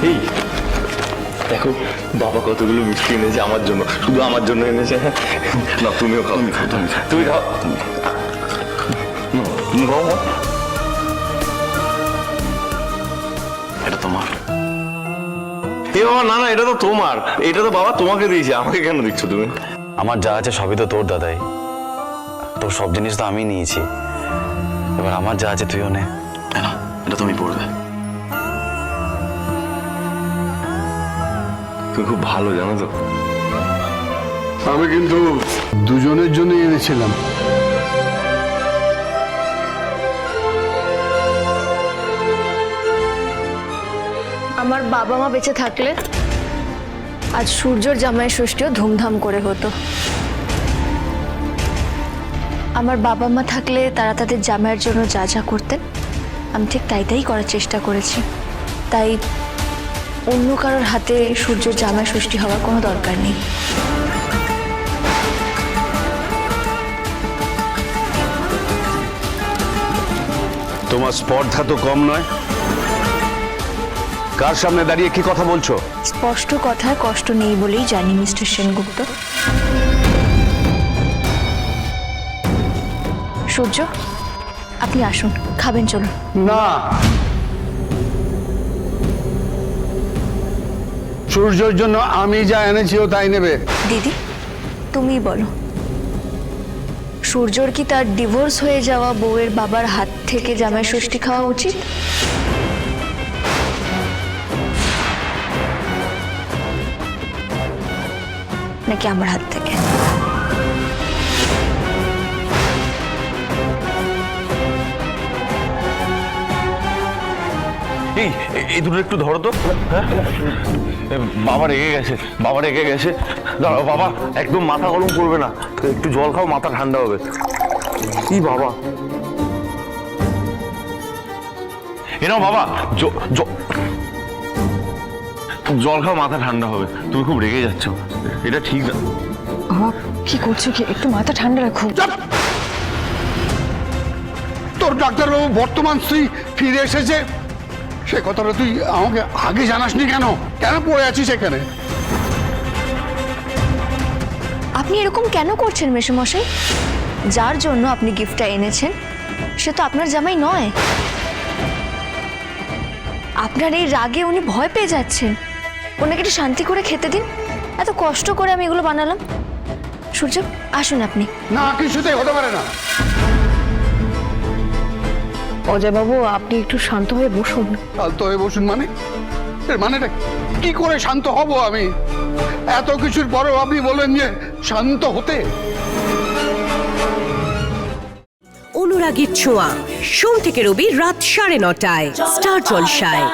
এই দেখো বাবা কতগুলো মিষ্টি এনেছে আমার জন্য, শুধু আমার জন্য এনেছে। না তুমিও খাও, তুমি খাও, তুমি খাও। এটা তোমার। এ বাবা না না, এটা তো তোমার, এটা তো বাবা তোমাকে দিয়েছে, আমাকে কেন দিচ্ছ তুমি? আমার যা আছে সবই তো তোর দাদাই, তোর সব জিনিস তো আমি নিয়েছি, এবার আমার যা আছে তুইও নে। না এটা তুমি পড়বে, তুমি খুব ভালো জানো তো। আমি কিন্তু দুজনের জন্যই এনেছিলাম। আমার বাবা মা বেঁচে থাকলে আজ সূর্যর জামাই ষষ্ঠীও ধুমধাম করে হতো। আমার বাবা মা থাকলে তারা তাদের জামাইয়ের জন্য যা যা করতেন আমি ঠিক তাই করার চেষ্টা করেছি। তাই অন্য কারোর হাতে সূর্যর জামাই ষষ্ঠী হওয়ার কোনো দরকার নেই। তোমার স্পর্ধা তো কম নয়, কার সামনে দাঁড়িয়ে কি কথা বলছো? স্পষ্ট কথায় কষ্ট নেই বলেই জানি মিস্টার সেনগুপ্ত। সূর্য আপনি আসুন, খাবেন, চলুন। না, সূর্যের জন্য আমি যা এনেছি ও তাই নেবে। দিদি তুমিই বলো, সূর্যর কি তার ডিভোর্স হয়ে যাওয়া বউয়ের বাবার হাত থেকে জামাই ষষ্ঠী খাওয়া উচিত, নাকি আমার হাত থেকে? এই এই দুটো একটু ধরো তো। হ্যাঁ বাবা রেগে গেছে, বাবা রেগে গেছে। দাঁড়াও বাবা, একদম মাথা গরম করবে না, একটু জল খাও, মাথা ঠান্ডা হবে। কি বাবা, এনাও বাবা জল খাও, মাথা ঠান্ডা হবে। তুমি খুব রেগে যাচ্ছ, এটা ঠিক না। কি করছো কি? একটু মাথা ঠান্ডা রাখো। তোর ডাক্তারবাবু বর্তমান স্ত্রী ফিরে এসেছে, সে কথাটা তুই আমাকে আগে জানাসনি কেন? কেন পড়ে আছিস এখানে? আপনি এরকম কেন করছেন মেসোমশাই? যার জন্য আপনি গিফটটা এনেছেন সে তো আপনার জামাই নয়। আপনার এই রাগে উনি ভয় পেয়ে যাচ্ছেন। ওনাকে একটু শান্তি করে খেতে দিন, এত কষ্ট করে আমি এগুলো বানালাম। সূর্য আসুন আপনি। না, কিছুতেই হতে পারে না। অজয়বাবু আপনি একটু শান্ত হয়ে বসুন। শান্ত হয়ে বসুন মানে? এর মানেটা কি করে শান্ত হব আমি? এত কিছুর পরেও আপনি বলেন যে শান্ত হতে। অনুরাগীর ছোঁয়া সোম থেকে রবি রাত 9:30টায় স্টার জলসায়।